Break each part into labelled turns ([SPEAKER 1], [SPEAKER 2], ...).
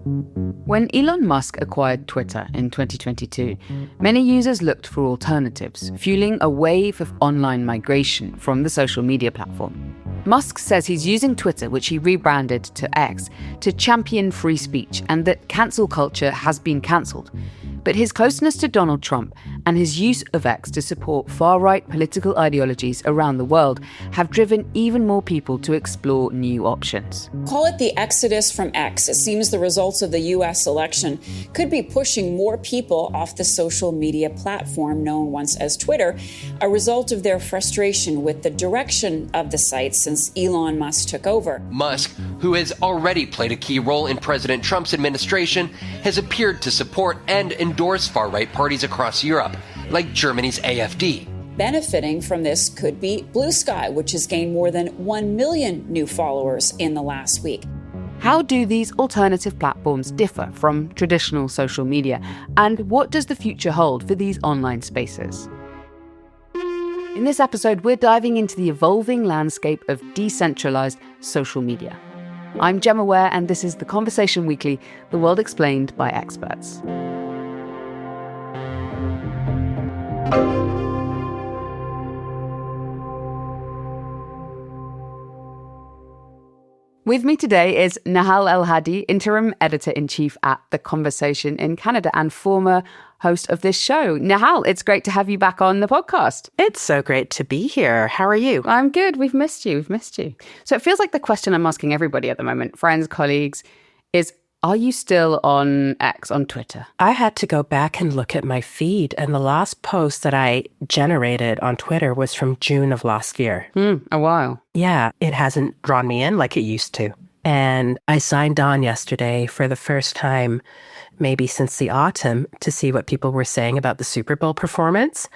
[SPEAKER 1] When Elon Musk acquired Twitter in 2022, many users looked for alternatives, fueling a wave of online migration from the social media platform. Musk says he's using Twitter, which he rebranded to X, to champion free speech and that cancel culture has been cancelled. But his closeness to Donald Trump and his use of X to support far-right political ideologies around the world have driven even more people to explore new options.
[SPEAKER 2] Call it the exodus from X. It seems the results of the U.S. election could be pushing more people off the social media platform known once as Twitter, a result of their frustration with the direction of the site since Elon Musk took over.
[SPEAKER 3] Musk, who has already played a key role in President Trump's administration, has appeared to support and endorse far-right parties across Europe, like Germany's AfD.
[SPEAKER 2] Benefiting from this could be Blue Sky, which has gained more than 1 million new followers in the last week.
[SPEAKER 1] How do these alternative platforms differ from traditional social media? And what does the future hold for these online spaces? In this episode, we're diving into the evolving landscape of decentralised social media. I'm Gemma Ware, and this is The Conversation Weekly, the world explained by experts. With me today is Nahal El-Hadi, interim editor-in-chief at The Conversation in Canada and former host of this show. Nahal, it's great to have you back on the podcast.
[SPEAKER 4] It's so great to be here. How are you?
[SPEAKER 1] I'm good. We've missed you. So it feels like the question I'm asking everybody at the moment, friends, colleagues, is, are you still on X, on Twitter?
[SPEAKER 4] I had to go back and look at my feed, and the last post that I generated on Twitter was from June of last year.
[SPEAKER 1] A while.
[SPEAKER 4] Yeah, it hasn't drawn me in like it used to. And I signed on yesterday for the first time, maybe since the autumn, to see what people were saying about the Super Bowl performance.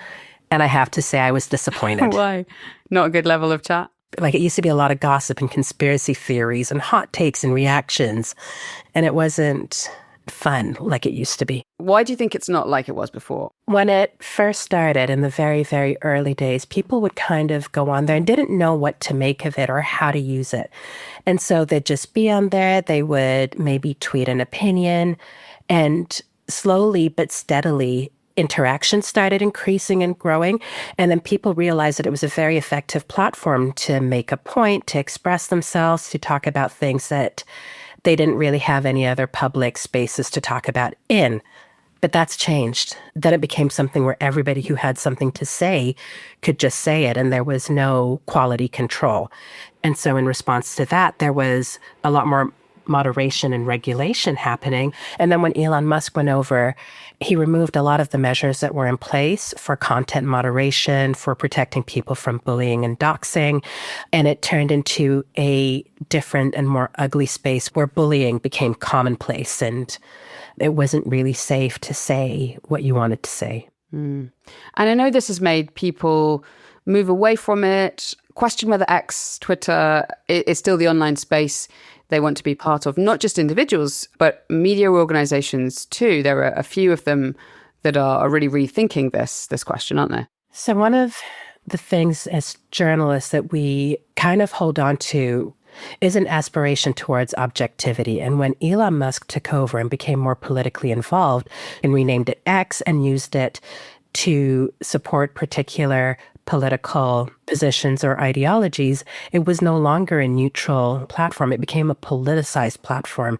[SPEAKER 4] And I have to say I was disappointed.
[SPEAKER 1] Why? Not a good level of chat?
[SPEAKER 4] Like, it used to be a lot of gossip and conspiracy theories and hot takes and reactions, and it wasn't fun like it used to be.
[SPEAKER 1] Why do you think it's not like it was before?
[SPEAKER 4] When it first started in the very, very early days, people would kind of go on there and didn't know what to make of it or how to use it. And so they'd just be on there. They would maybe tweet an opinion, and slowly but steadily, interaction started increasing and growing. And then people realized that it was a very effective platform to make a point, to express themselves, to talk about things that they didn't really have any other public spaces to talk about in. But that's changed. Then it became something where everybody who had something to say could just say it, and there was no quality control. And so in response to that, there was a lot more moderation and regulation happening. And then when Elon Musk went over, he removed a lot of the measures that were in place for content moderation, for protecting people from bullying and doxing. And it turned into a different and more ugly space where bullying became commonplace, and it wasn't really safe to say what you wanted to say.
[SPEAKER 1] And I know this has made people move away from it, question whether X, Twitter, is still the online space they want to be part of, not just individuals, but media organizations too. There are a few of them that are really rethinking this question, aren't there?
[SPEAKER 4] So one of the things as journalists that we kind of hold on to is an aspiration towards objectivity. And when Elon Musk took over and became more politically involved and renamed it X and used it to support particular political positions or ideologies, it was no longer a neutral platform. It became a politicized platform.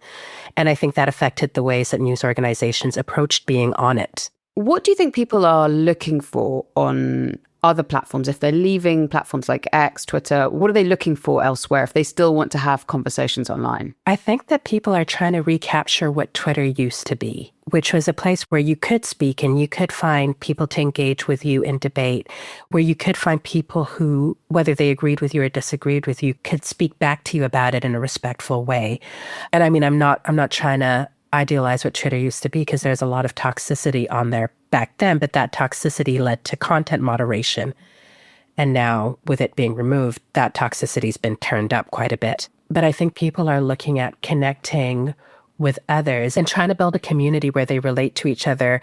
[SPEAKER 4] And I think that affected the ways that news organizations approached being on it.
[SPEAKER 1] What do you think people are looking for on other platforms? If they're leaving platforms like X, Twitter, what are they looking for elsewhere if they still want to have conversations online?
[SPEAKER 4] I think that people are trying to recapture what Twitter used to be, which was a place where you could speak and you could find people to engage with you in debate, where you could find people who, whether they agreed with you or disagreed with you, could speak back to you about it in a respectful way. And I mean, I'm not trying to idealize what Twitter used to be, because there's a lot of toxicity on there back then, but that toxicity led to content moderation. And now, with it being removed, that toxicity's been turned up quite a bit. But I think people are looking at connecting with others and trying to build a community where they relate to each other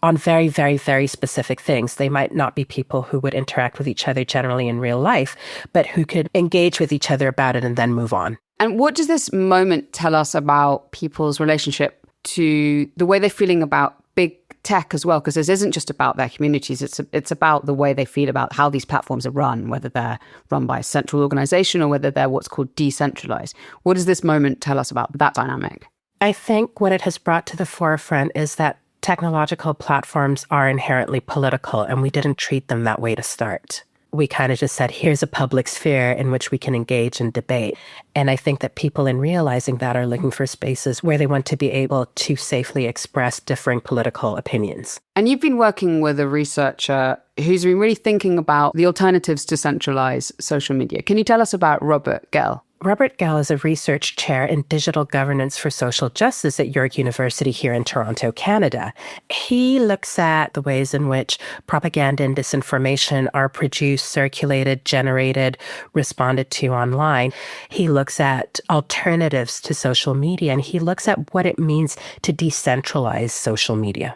[SPEAKER 4] on very, very, very specific things. They might not be people who would interact with each other generally in real life, but who could engage with each other about it and then move on.
[SPEAKER 1] And what does this moment tell us about people's relationship to the way they're feeling about big tech as well? Because this isn't just about their communities. It's about the way they feel about how these platforms are run, whether they're run by a central organization or whether they're what's called decentralized. What does this moment tell us about that dynamic?
[SPEAKER 4] I think what it has brought to the forefront is that technological platforms are inherently political, and we didn't treat them that way to start. We kind of just said, here's a public sphere in which we can engage and debate. And I think that people, in realizing that, are looking for spaces where they want to be able to safely express differing political opinions.
[SPEAKER 1] And you've been working with a researcher who's been really thinking about the alternatives to centralized social media. Can you tell us about Robert Gell?
[SPEAKER 4] Robert Gell is a research chair in digital governance for social justice at York University here in Toronto, Canada. He looks at the ways in which propaganda and disinformation are produced, circulated, generated, responded to online. He looks at alternatives to social media, and he looks at what it means to decentralize social media.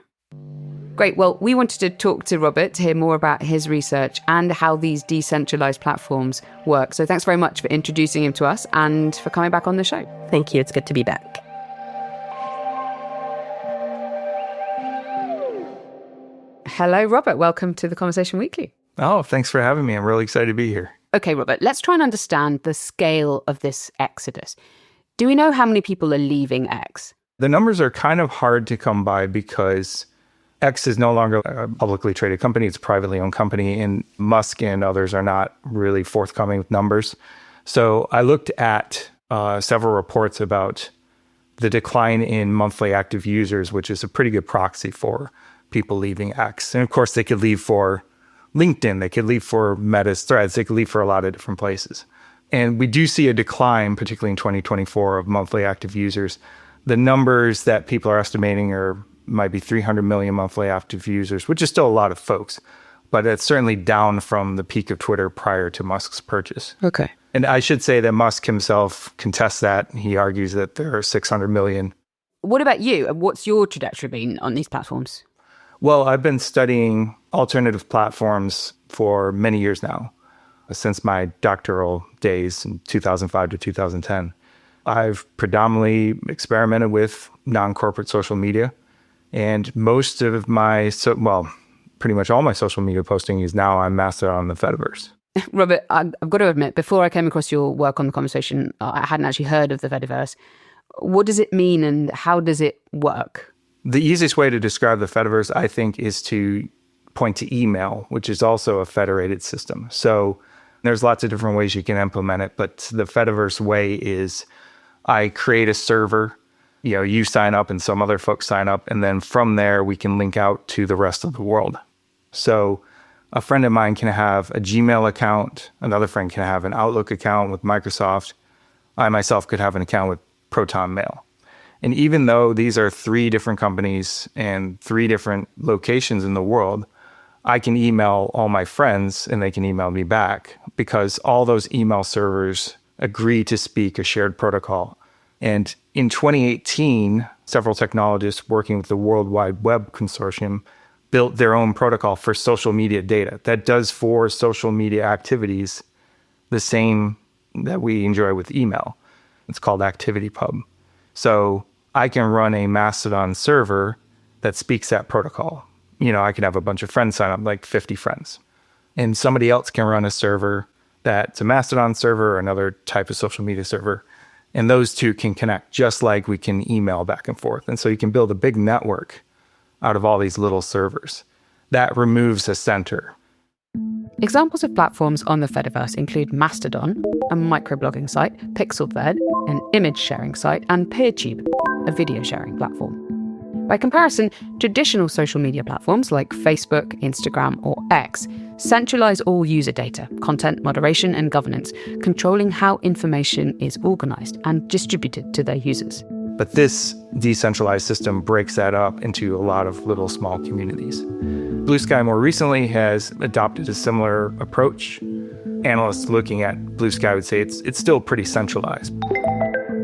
[SPEAKER 1] Great. Well, we wanted to talk to Robert to hear more about his research and how these decentralized platforms work. So thanks very much for introducing him to us and for coming back on the show.
[SPEAKER 4] Thank you. It's good to be back.
[SPEAKER 1] Hello, Robert. Welcome to the Conversation Weekly.
[SPEAKER 5] Oh, thanks for having me. I'm really excited to be here.
[SPEAKER 1] Okay, Robert, let's try and understand the scale of this exodus. Do we know how many people are leaving X?
[SPEAKER 5] The numbers are kind of hard to come by because X is no longer a publicly traded company. It's a privately owned company, and Musk and others are not really forthcoming with numbers. So I looked at several reports about the decline in monthly active users, which is a pretty good proxy for people leaving X. And of course, they could leave for LinkedIn, they could leave for Meta's Threads, they could leave for a lot of different places. And we do see a decline, particularly in 2024, of monthly active users. The numbers that people are estimating might be 300 million monthly active users, which is still a lot of folks, but it's certainly down from the peak of Twitter prior to Musk's purchase.
[SPEAKER 1] Okay.
[SPEAKER 5] And I should say that Musk himself contests that. He argues that there are 600 million.
[SPEAKER 1] What about you? What's your trajectory been on these platforms?
[SPEAKER 5] Well, I've been studying alternative platforms for many years now, since my doctoral days in 2005 to 2010. I've predominantly experimented with non-corporate social media. And most of my, pretty much all my social media posting is now on Mastodon on the Fediverse.
[SPEAKER 1] Robert, I've got to admit, before I came across your work on the Conversation, I hadn't actually heard of the Fediverse. What does it mean and how does it work?
[SPEAKER 5] The easiest way to describe the Fediverse, I think, is to point to email, which is also a federated system. So there's lots of different ways you can implement it, but the Fediverse way is I create a server, you sign up and some other folks sign up, and then from there we can link out to the rest of the world. So a friend of mine can have a Gmail account, another friend can have an Outlook account with Microsoft. I myself could have an account with Proton Mail. And even though these are 3 different companies and 3 different locations in the world, I can email all my friends and they can email me back because all those email servers agree to speak a shared protocol. And in 2018, several technologists working with the World Wide Web Consortium built their own protocol for social media data that does for social media activities the same that we enjoy with email. It's called ActivityPub. So I can run a Mastodon server that speaks that protocol. I can have a bunch of friends sign up, like 50 friends. And somebody else can run a server that's a Mastodon server or another type of social media server. And those two can connect just like we can email back and forth. And so you can build a big network out of all these little servers. That removes a center.
[SPEAKER 1] Examples of platforms on the Fediverse include Mastodon, a microblogging site, Pixelfed, an image sharing site, and PeerTube, a video sharing platform. By comparison, traditional social media platforms like Facebook, Instagram, or X centralize all user data, content moderation, and governance, controlling how information is organized and distributed to their users.
[SPEAKER 5] But this decentralized system breaks that up into a lot of little small communities. Blue Sky more recently has adopted a similar approach. Analysts looking at Blue Sky would say it's still pretty centralized.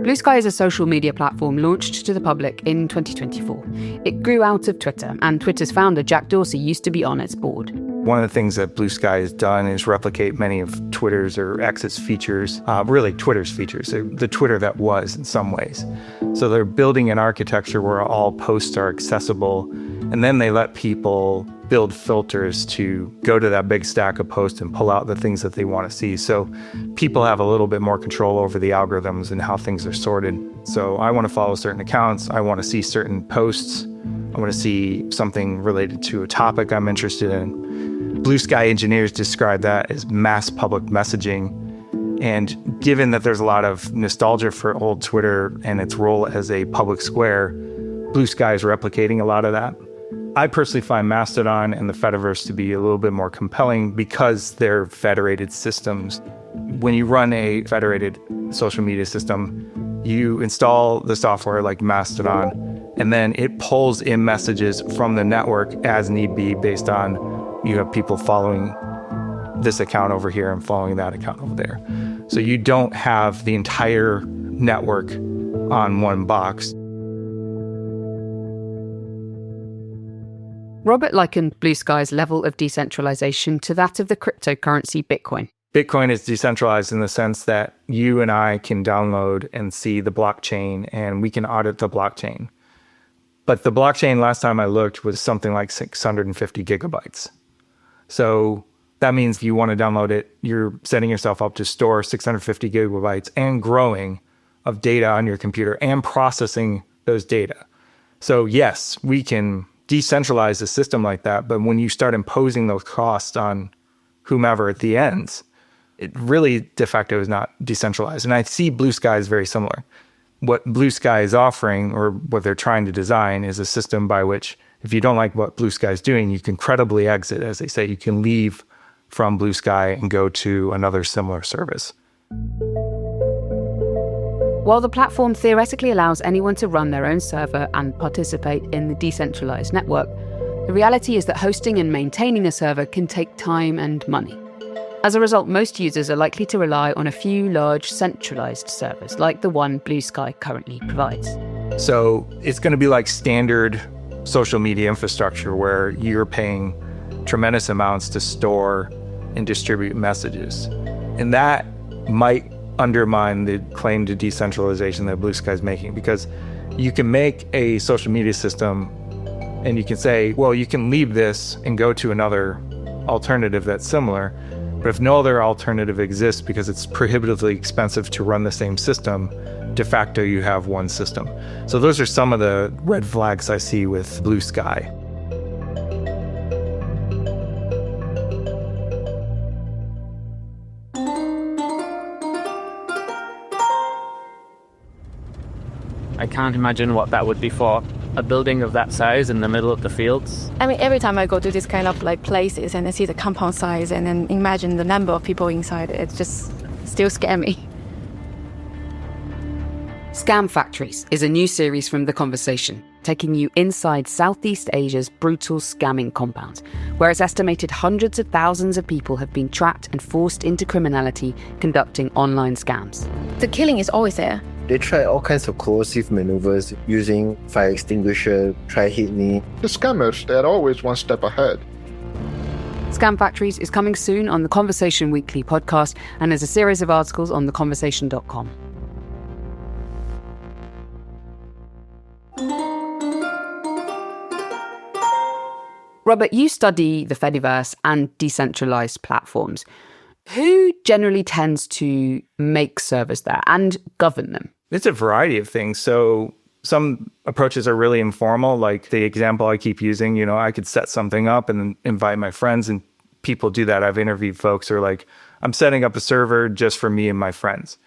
[SPEAKER 1] Blue Sky is a social media platform launched to the public in 2024. It grew out of Twitter, and Twitter's founder, Jack Dorsey, used to be on its board.
[SPEAKER 5] One of the things that Blue Sky has done is replicate many of Twitter's or X's features, really Twitter's features, the Twitter that was in some ways. So they're building an architecture where all posts are accessible, and then they let people build filters to go to that big stack of posts and pull out the things that they want to see. So people have a little bit more control over the algorithms and how things are sorted. So I want to follow certain accounts. I want to see certain posts. I want to see something related to a topic I'm interested in. Blue Sky engineers describe that as mass public messaging. And given that there's a lot of nostalgia for old Twitter and its role as a public square, Blue Sky is replicating a lot of that. I personally find Mastodon and the Fediverse to be a little bit more compelling because they're federated systems. When you run a federated social media system, you install the software like Mastodon, and then it pulls in messages from the network as need be based on you have people following this account over here and following that account over there. So you don't have the entire network on one box.
[SPEAKER 1] Robert likened Blue Sky's level of decentralization to that of the cryptocurrency Bitcoin.
[SPEAKER 5] Bitcoin is decentralized in the sense that you and I can download and see the blockchain and we can audit the blockchain. But the blockchain, last time I looked, was something like 650 gigabytes. So that means if you want to download it, you're setting yourself up to store 650 gigabytes and growing of data on your computer and processing those data. So yes, we can decentralize a system like that, but when you start imposing those costs on whomever at the ends, it really de facto is not decentralized. And I see Blue Sky as very similar. What Blue Sky is offering, or what they're trying to design, is a system by which if you don't like what Blue Sky is doing, you can credibly exit. As they say, you can leave from Blue Sky and go to another similar service.
[SPEAKER 1] While the platform theoretically allows anyone to run their own server and participate in the decentralized network, the reality is that hosting and maintaining a server can take time and money. As a result, most users are likely to rely on a few large centralized servers, like the one Blue Sky currently provides.
[SPEAKER 5] So it's going to be like standard social media infrastructure where you're paying tremendous amounts to store and distribute messages. And that might undermine the claim to decentralization that Blue Sky is making, because you can make a social media system and you can say, well, you can leave this and go to another alternative that's similar. But if no other alternative exists because it's prohibitively expensive to run the same system, de facto you have one system. So those are some of the red flags I see with Blue Sky.
[SPEAKER 6] I can't imagine what that would be for. A building of that size in the middle of the fields.
[SPEAKER 7] I mean, every time I go to this kind of like places and I see the compound size and then imagine the number of people inside, it just still scares me.
[SPEAKER 1] Scam Factories is a new series from The Conversation, taking you inside Southeast Asia's brutal scamming compounds, where it's estimated hundreds of thousands of people have been trapped and forced into criminality conducting online scams.
[SPEAKER 7] The killing is always there.
[SPEAKER 8] They try all kinds of corrosive maneuvers using fire extinguisher, try hit me.
[SPEAKER 9] The scammers, they're always one step ahead.
[SPEAKER 1] Scam Factories is coming soon on the Conversation Weekly podcast and as a series of articles on theconversation.com. Robert, you study the Fediverse and decentralized platforms. Who generally tends to make servers there and govern them?
[SPEAKER 5] It's a variety of things. So some approaches are really informal, like the example I keep using. I could set something up and then invite my friends, and people do that. I've interviewed folks who are like, I'm setting up a server just for me and my friends.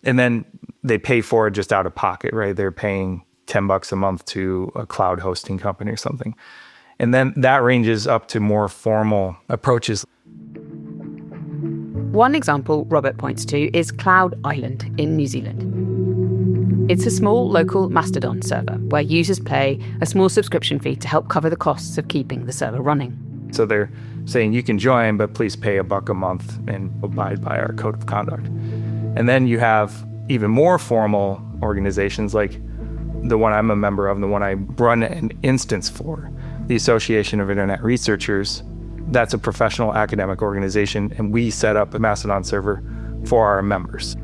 [SPEAKER 5] And then they pay for it just out of pocket, right? They're paying $10 a month to a cloud hosting company or something. And then that ranges up to more formal approaches.
[SPEAKER 1] One example Robert points to is Cloud Island in New Zealand. It's a small local Mastodon server where users pay a small subscription fee to help cover the costs of keeping the server running.
[SPEAKER 5] So they're saying you can join, but please pay $1 a month and abide by our code of conduct. And then you have even more formal organizations like the one I'm a member of, the one I run an instance for, the Association of Internet Researchers. That's a professional academic organization, and we set up a Mastodon server for our members.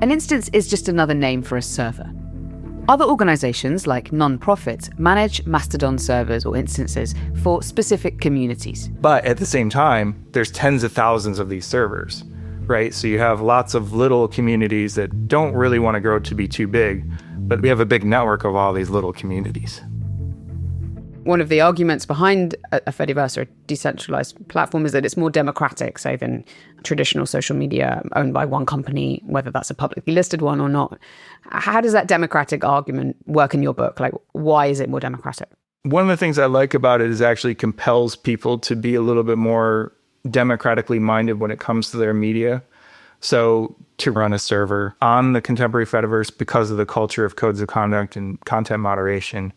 [SPEAKER 1] An instance is just another name for a server. Other organizations, like non-profits, manage Mastodon servers or instances for specific communities.
[SPEAKER 5] But at the same time, there's tens of thousands of these servers, right? So you have lots of little communities that don't really want to grow to be too big, but we have a big network of all these little communities.
[SPEAKER 1] One of the arguments behind a Fediverse or a decentralized platform is that it's more democratic, say, than traditional social media owned by one company, whether that's a publicly listed one or not. How does that democratic argument work in your book? Like, why is it more democratic?
[SPEAKER 5] One of the things I like about it is it actually compels people to be a little bit more democratically minded when it comes to their media. So to run a server on the contemporary Fediverse, because of the culture of codes of conduct and content moderation,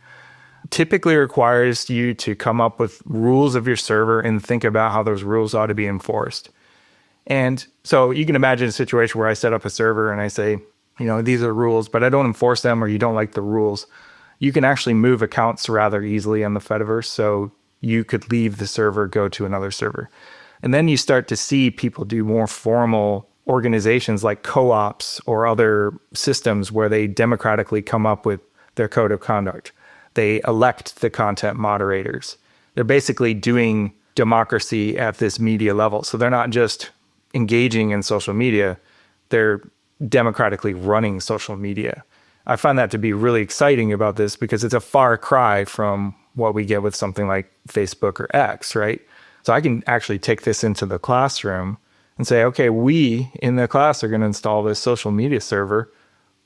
[SPEAKER 5] typically requires you to come up with rules of your server and think about how those rules ought to be enforced. And so you can imagine a situation where I set up a server and I say, these are rules, but I don't enforce them, or you don't like the rules. You can actually move accounts rather easily on the Fediverse. So you could leave the server, go to another server. And then you start to see people do more formal organizations like co-ops or other systems where they democratically come up with their code of conduct. They elect the content moderators. They're basically doing democracy at this media level. So they're not just engaging in social media, they're democratically running social media. I find that to be really exciting about this because it's a far cry from what we get with something like Facebook or X, right? So I can actually take this into the classroom and say, okay, we in the class are going to install this social media server.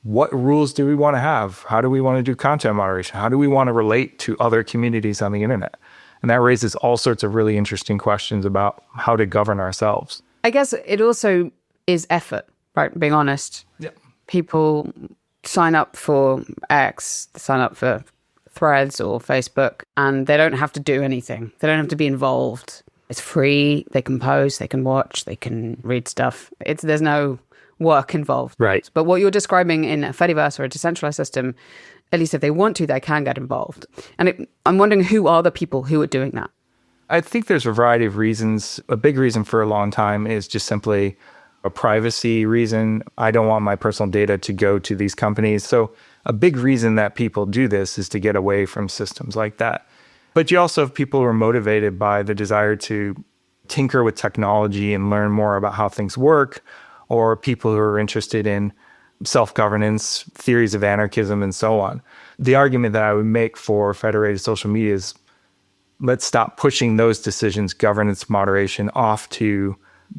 [SPEAKER 5] What rules do we want to have? How do we want to do content moderation? How do we want to relate to other communities on the internet? And that raises all sorts of really interesting questions about how to govern ourselves.
[SPEAKER 1] I guess it also is effort, right? Being honest.
[SPEAKER 5] Yeah.
[SPEAKER 1] People sign up for X, sign up for Threads or Facebook, and they don't have to do anything. They don't have to be involved. It's free. They can post, they can watch, they can read stuff. There's no work involved.
[SPEAKER 6] Right.
[SPEAKER 1] But what you're describing in a Fediverse or a decentralized system, at least if they want to, they can get involved. And I'm wondering, who are the people who are doing that?
[SPEAKER 5] I think there's a variety of reasons. A big reason for a long time is just simply a privacy reason. I don't want my personal data to go to these companies. So a big reason that people do this is to get away from systems like that. But you also have people who are motivated by the desire to tinker with technology and learn more about how things work, or people who are interested in self-governance, theories of anarchism, and so on. The argument that I would make for federated social media is, let's stop pushing those decisions, governance, moderation, off to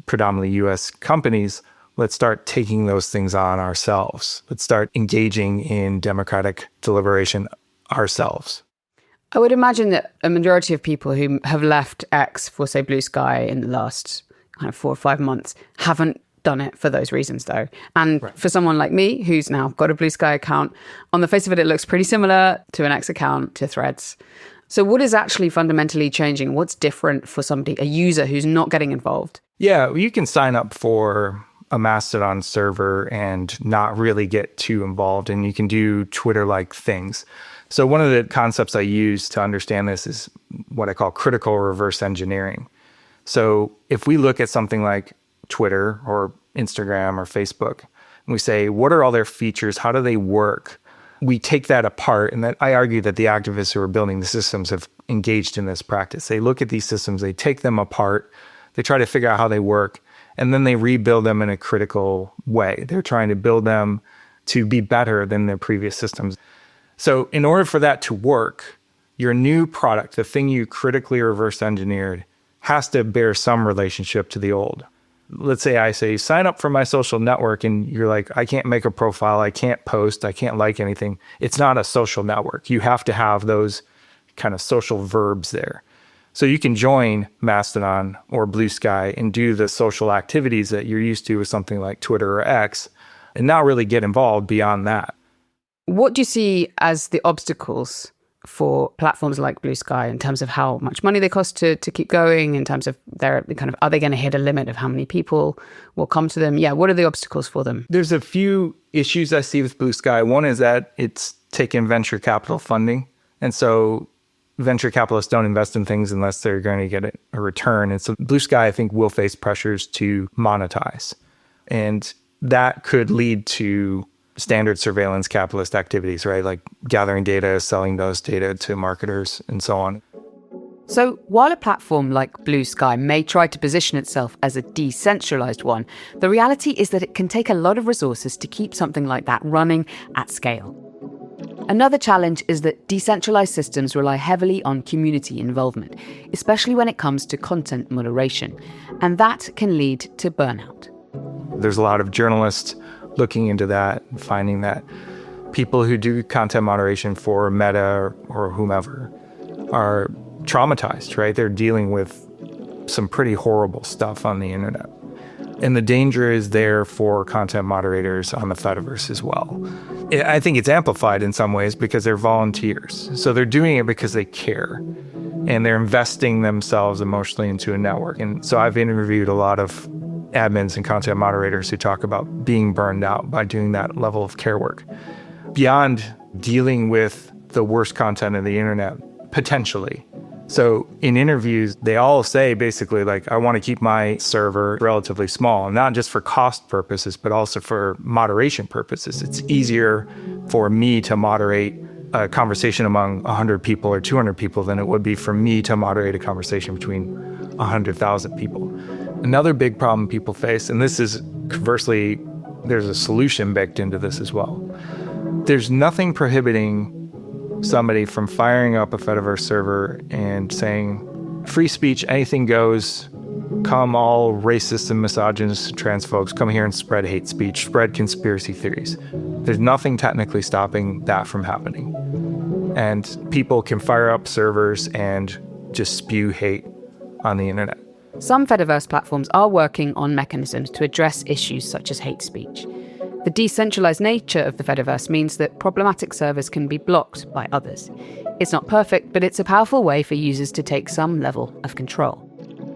[SPEAKER 5] predominantly US companies. Let's start taking those things on ourselves. Let's start engaging in democratic deliberation ourselves.
[SPEAKER 1] I would imagine that a majority of people who have left X for, say, Blue Sky in the last kind of 4 or 5 months haven't done it for those reasons, though. And right. For someone like me, who's now got a Blue Sky account, on the face of it, it looks pretty similar to an X account, to Threads. So what is actually fundamentally changing? What's different for somebody, a user who's not getting involved?
[SPEAKER 5] Yeah, you can sign up for a Mastodon server and not really get too involved, and you can do Twitter-like things. So one of the concepts I use to understand this is what I call critical reverse engineering. So if we look at something like Twitter or Instagram or Facebook, and we say, what are all their features? How do they work? We take that apart, and that I argue that the activists who are building the systems have engaged in this practice. They look at these systems, they take them apart, they try to figure out how they work, and then they rebuild them in a critical way. They're trying to build them to be better than their previous systems. So in order for that to work, your new product, the thing you critically reverse engineered, has to bear some relationship to the old. Let's say I say, sign up for my social network, and you're like, I can't make a profile, I can't post, I can't like anything. It's not a social network. You have to have those kind of social verbs there. So you can join Mastodon or Blue Sky and do the social activities that you're used to with something like Twitter or X, and not really get involved beyond that.
[SPEAKER 1] What do you see as the obstacles for platforms like Blue Sky in terms of how much money they cost to keep going, in terms of their kind of, are they going to hit a limit of how many people will come to them? Yeah, what are the obstacles for them?
[SPEAKER 5] There's a few issues I see with Blue Sky. One is that it's taken venture capital funding. And so venture capitalists don't invest in things unless they're going to get a return. And so Blue Sky, I think, will face pressures to monetize. And that could lead to standard surveillance capitalist activities, right? Like gathering data, selling those data to marketers, and so on.
[SPEAKER 1] So while a platform like Blue Sky may try to position itself as a decentralized one, the reality is that it can take a lot of resources to keep something like that running at scale. Another challenge is that decentralized systems rely heavily on community involvement, especially when it comes to content moderation, and that can lead to burnout.
[SPEAKER 5] There's a lot of journalists looking into that and finding that people who do content moderation for Meta or whomever are traumatized, right? They're dealing with some pretty horrible stuff on the internet. And the danger is there for content moderators on the Fediverse as well. I think it's amplified in some ways because they're volunteers. So they're doing it because they care. And they're investing themselves emotionally into a network. And so I've interviewed a lot of admins and content moderators who talk about being burned out by doing that level of care work. Beyond dealing with the worst content of the internet, potentially. So in interviews, they all say basically like, I want to keep my server relatively small, not just for cost purposes, but also for moderation purposes. It's easier for me to moderate a conversation among 100 people or 200 people than it would be for me to moderate a conversation between 100,000 people. Another big problem people face, and this is conversely, there's a solution baked into this as well. There's nothing prohibiting somebody from firing up a Fediverse server and saying, free speech, anything goes, come all racist and misogynist trans folks, come here and spread hate speech, spread conspiracy theories. There's nothing technically stopping that from happening. And people can fire up servers and just spew hate on the internet.
[SPEAKER 1] Some Fediverse platforms are working on mechanisms to address issues such as hate speech. The decentralized nature of the Fediverse means that problematic servers can be blocked by others. It's not perfect, but it's a powerful way for users to take some level of control.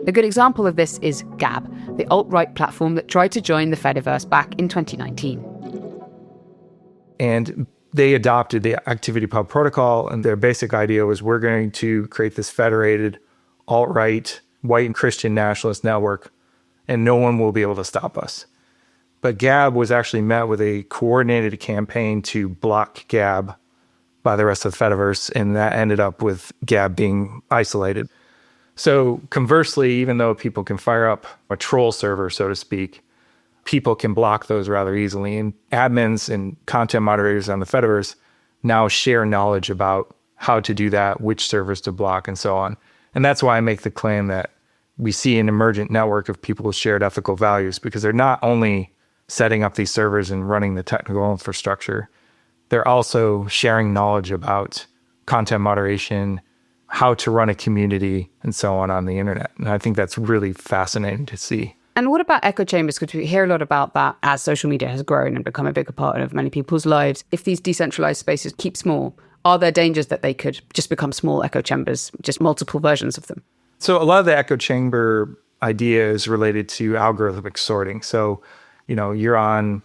[SPEAKER 1] A good example of this is Gab, the alt-right platform that tried to join the Fediverse back in 2019.
[SPEAKER 5] And they adopted the ActivityPub protocol, and their basic idea was we're going to create this federated alt-right white and Christian nationalist network, and no one will be able to stop us. But Gab was actually met with a coordinated campaign to block Gab by the rest of the Fediverse, and that ended up with Gab being isolated. So conversely, even though people can fire up a troll server, so to speak, people can block those rather easily. And admins and content moderators on the Fediverse now share knowledge about how to do that, which servers to block, and so on. And that's why I make the claim that we see an emergent network of people with shared ethical values, because they're not only setting up these servers and running the technical infrastructure, they're also sharing knowledge about content moderation, how to run a community, and so on the internet. And I think that's really fascinating to see.
[SPEAKER 1] And what about echo chambers? Because we hear a lot about that as social media has grown and become a bigger part of many people's lives. If these decentralized spaces keep small, are there dangers that they could just become small echo chambers, just multiple versions of them?
[SPEAKER 5] So a lot of the echo chamber idea is related to algorithmic sorting. So, you're on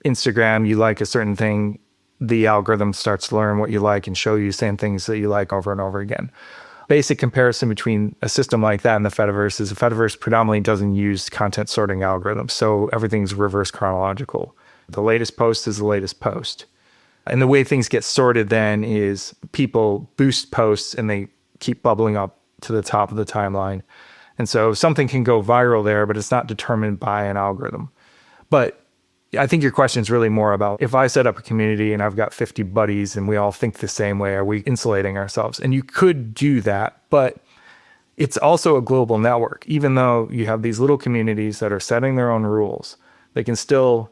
[SPEAKER 5] Instagram, you like a certain thing, the algorithm starts to learn what you like and show you the same things that you like over and over again. Basic comparison between a system like that and the Fediverse is the Fediverse predominantly doesn't use content sorting algorithms, so everything's reverse chronological. The latest post is the latest post. And the way things get sorted then is people boost posts and they keep bubbling up to the top of the timeline. And so something can go viral there, but it's not determined by an algorithm. But I think your question is really more about if I set up a community and I've got 50 buddies and we all think the same way, are we insulating ourselves? And you could do that, but it's also a global network. Even though you have these little communities that are setting their own rules, they can still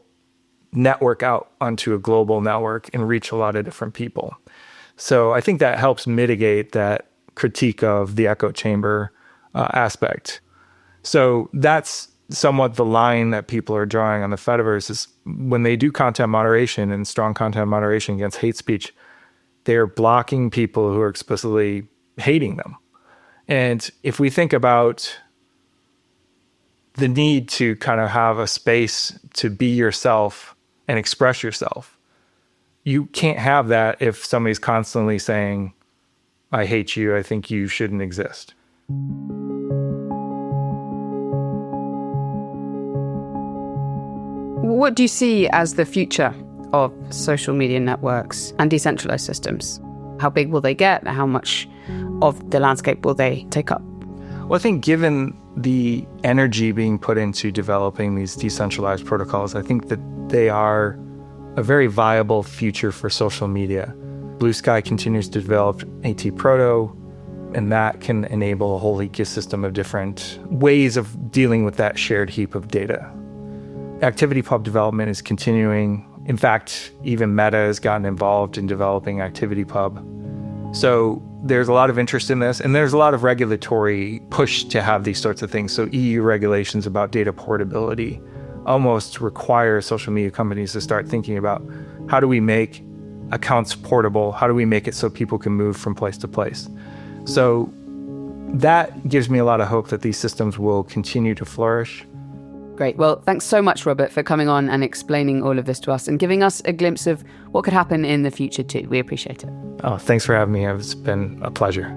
[SPEAKER 5] network out onto a global network and reach a lot of different people. So I think that helps mitigate that critique of the echo chamber aspect. So that's somewhat the line that people are drawing on the Fediverse is when they do content moderation and strong content moderation against hate speech, they're blocking people who are explicitly hating them. And if we think about the need to kind of have a space to be yourself and express yourself. You can't have that if somebody's constantly saying, I hate you, I think you shouldn't exist.
[SPEAKER 1] What do you see as the future of social media networks and decentralized systems? How big will they get? How much of the landscape will they take up?
[SPEAKER 5] Well, I think given the energy being put into developing these decentralized protocols, I think that they are a very viable future for social media. Blue Sky continues to develop AT Proto, and that can enable a whole ecosystem of different ways of dealing with that shared heap of data. ActivityPub development is continuing. In fact, even Meta has gotten involved in developing ActivityPub. So there's a lot of interest in this, and there's a lot of regulatory push to have these sorts of things. So EU regulations about data portability almost require social media companies to start thinking about how do we make accounts portable? How do we make it so people can move from place to place? So that gives me a lot of hope that these systems will continue to flourish.
[SPEAKER 1] Great. Well, thanks so much, Robert, for coming on and explaining all of this to us and giving us a glimpse of what could happen in the future too. We appreciate it.
[SPEAKER 5] Oh, thanks for having me. It's been a pleasure.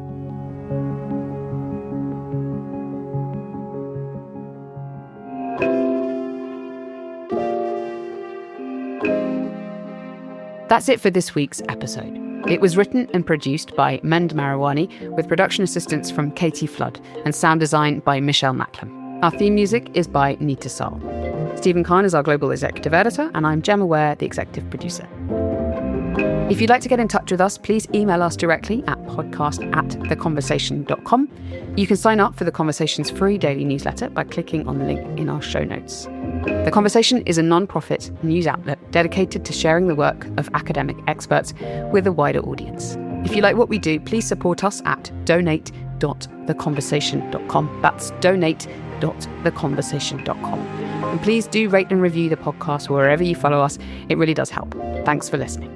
[SPEAKER 1] That's it for this week's episode. It was written and produced by Mend Marawani, with production assistance from Katie Flood and sound design by Michelle Macklem. Our theme music is by Nita Saul. Stephen Kahn is our global executive editor, and I'm Gemma Ware, the executive producer. If you'd like to get in touch with us, please email us directly at podcast@theconversation.com. You can sign up for The Conversation's free daily newsletter by clicking on the link in our show notes. The Conversation is a non-profit news outlet dedicated to sharing the work of academic experts with a wider audience. If you like what we do, please support us at donate.theconversation.com. That's donate.theconversation.com. And please do rate and review the podcast wherever you follow us. It really does help. Thanks for listening.